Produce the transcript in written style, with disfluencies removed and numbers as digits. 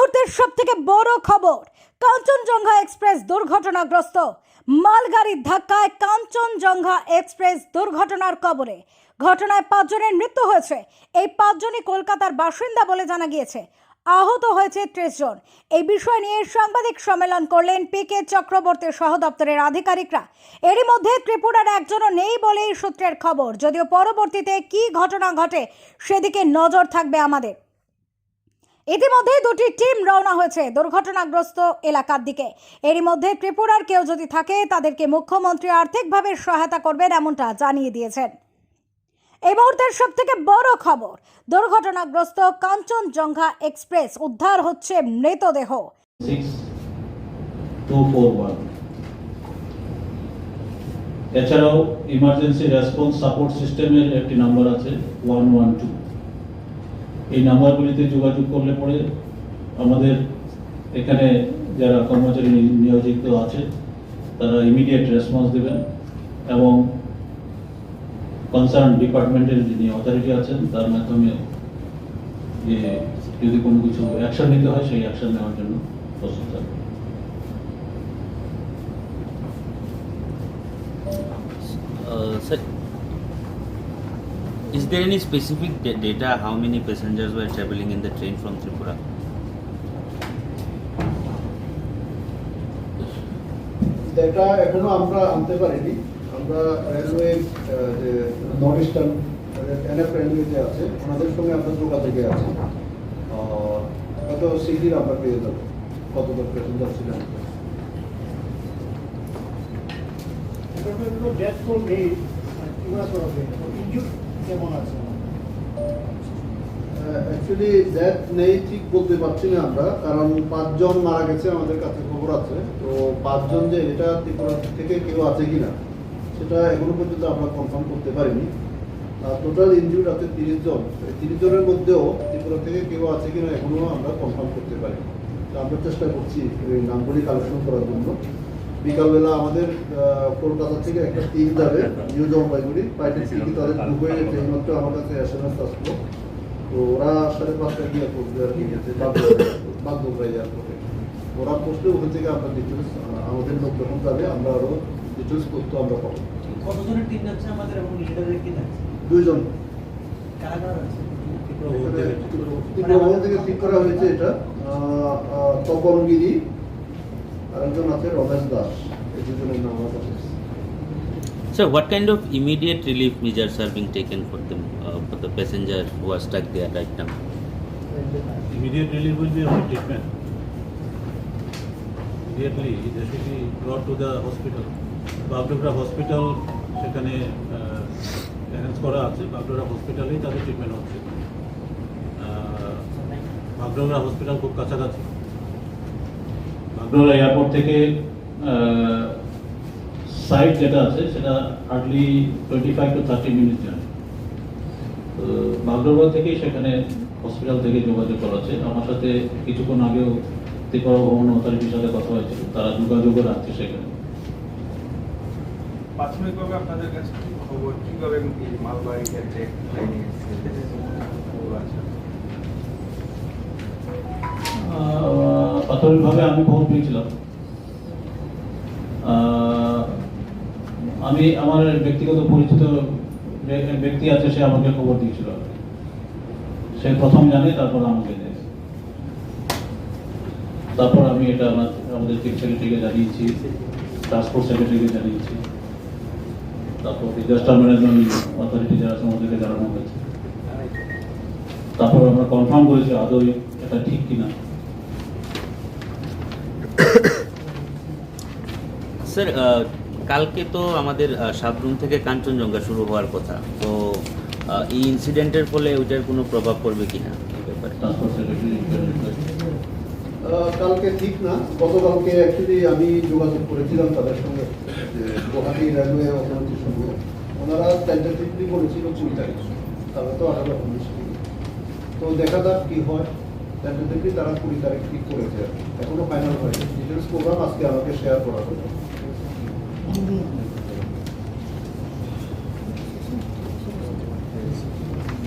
মুহূর্তের সবথেকে বড় খবর, কাঞ্চনজঙ্ঘা এক্সপ্রেস দুর্ঘটনাগ্রস্ত। মালগাড়ির ধাক্কায় কাঞ্চনজঙ্ঘা এক্সপ্রেস দুর্ঘটনার কবলে। ঘটনায় 5 জনের মৃত্যু হয়েছে। এই 5 জনই কলকাতার বাসিন্দা বলে জানা গিয়েছে। আহত হয়েছে 30 জন। এই বিষয় নিয়ে সাংবাদিক সম্মেলন করলেন পিকে চক্রবর্তী সহ দপ্তরের আধিকারিকরা। এরই মধ্যে ত্রিপুরার একজনও নেই বলেই সূত্রের খবর, যদিও পরবর্তীতে কি ঘটনা ঘটে সেদিকে নজর থাকবে আমাদের। ইতিমধ্যে 2টি টিম রওনা হয়েছে দুর্ঘটনাগ্রস্ত এলাকার দিকে। এরই মধ্যে ত্রিপুরার কেউ যদি থাকে তাদেরকে মুখ্যমন্ত্রী আর্থিকভাবে সহায়তা করবেন এমনটা জানিয়ে দিয়েছেন। এই মুহূর্তের সবথেকে বড় খবর, দুর্ঘটনাগ্রস্ত কাঞ্চনজঙ্ঘা এক্সপ্রেস উদ্ধার হচ্ছে মৃতদেহ। 6241 এছাড়াও ইমার্জেন্সি রেসপন্স সাপোর্ট সিস্টেমের একটি নাম্বার আছে 112। এই নাম্বারগুলিতে যোগাযোগ করলে পরে আমাদের এখানে যারা কর্মচারী নিয়োজিত আছে তারা ইমিডিয়েট রেসপন্স দেবেন এবং কনসার্ন ডিপার্টমেন্টের যিনি অথরিটি আছেন তার মাধ্যমে যে যদি কোনো কিছু অ্যাকশন নিতে হয় সেই অ্যাকশন নেওয়ার জন্য প্রস্তুত থাকবে। Sir, is there any specific data how many passengers were traveling in the train from Tripura? এটা এখনো আমরা আনতে পারিনি। আমরা রেলওয়ে যে নর্থ ইস্টার্ন এনএফ রেলওয়ে যে আছে ওনাদের সঙ্গে আমরা যোগাযোগে আছি। কত সিটির আমরা পেয়ে যাবো কতজন প্যাসেঞ্জার ছিলেন। অ্যাকচুয়ালি ডেথ নেই ঠিক বলতে পারছি না আমরা, কারণ 5 জন মারা গেছে আমাদের কাছে খবর আছে। তো 5 জন যে এটা ত্রিপুরা থেকে কেউ আছে কিনা সেটা এখনো পর্যন্ত আমরা কনফার্ম করতে পারিনি। টোটাল ইনজিউর্ড আছে 30 জন। 30 জনের মধ্যেও ত্রিপুরা থেকে কেউ আছে কিনা এখনো আমরা কনফার্ম করতে পারিনি। তো আমরা চেষ্টা করছি এই নামগুলি কালেকশন করার জন্য। বিকালবেলা আমাদের কলকাতা থেকে একটা টিম যাবে নিউ জলপাইগুড়ি, ফ্লাইটের টিকিট তাদের বুক হয়ে গেছে। এইমাত্র আমার কাছে SMS আসলো। তো ওরা 5:30 গিয়ে পৌঁছবে আর কি গেছে বাগডোগরা এয়ারপোর্টে। ওরা পৌঁছলে ওখান থেকে আমরা ডিটেলস আমাদের লোক যখন যাবে আমরা আরও ডিটেলস তথ্য আমরা পাবো। কতজনের টিম যাচ্ছে আমাদের এবং লিডারের কি থাকছে? 2 জন। কারা কারা আছে? ত্রিপুরা থেকে ঠিক করা হয়েছে এটা। তপন গিরি আর একজন আছে রমেশ দাস, এই দুজনের নাম আমার কাছে। Sir, what kind of immediate relief measures are being taken for them, for the passenger who are stuck there right now? Immediate relief will be on treatment. Immediately they should be brought to the hospital. Bagdogra hospital সেখানে arrange করা আছে। বাগডোগরা হসপিটালেই তাদের treatment হচ্ছে। Bagdogra hospital খুব কাছাকাছি। Bagdogra airport থেকে site যেটা আছে সেটা হার্ডলি 25 to 30 মিনিট জার্নি। তো বাগডোগরা থেকেই সেখানে হসপিটাল থেকে যোগাযোগ করা আছে। আমার সাথে কিছুক্ষণ আগেও ত্রিপুরা ভ্রমণ অথরিটির সাথে কথা হয়েছিল, তারা যোগাযোগও রাখছে সেখানে। প্রাথমিকভাবে আপনাদের কাছে কি খবর, কিভাবে মালবাহী ক্ষেত্রে প্রাথমিকভাবে আমি খবর পেয়েছিলাম। আমি আমার ব্যক্তিগত পরিচিত ব্যক্তি আছে, সে আমাকে খবর দিয়েছিল। সে প্রথম জানে, তারপর আমাকে দেয়। তারপর আমি এটা আমাদের চিফ সেক্রেটারিকে জানিয়েছি, ট্রান্সপোর্ট সেক্রেটারিকে জানিয়েছি, তারপর ডিজাস্টার ম্যানেজমেন্ট অথরিটি যারা আছে ওদেরকে জানানো হয়েছে। তারপর আমরা কনফার্ম করেছি আদৌ এটা ঠিক কিনা। স্যার, কালকে তো আমাদের সাবরুম থেকে কাঞ্চনজঙ্ঘা শুরু হওয়ার কথা, তো এই ইনসিডেন্টের ফলে ওইটার কোনো প্রভাব পড়বে কিনা এই ব্যাপারে? ট্রান্সপোর্ট সেক্রেটারি কালকে ঠিক না, গতকালকে অ্যাকচুয়ালি আমি যোগাযোগ করেছিলাম তাদের সঙ্গে, যে গুয়াহাটি রেলওয়ে অথরিটির সঙ্গে। ওনারা টেন্টেটিভলি বলেছিল 20 তারিখ, তাহলে তো 18-19 তারিখ। তো দেখা যাক কী হয়। টেন্টেটিভলি তারা 20 তারিখ ঠিক করেছে, এখনো ফাইনাল হয়নি। ডিটেলস প্রোগ্রাম আজকে আমাকে শেয়ার করা হবে।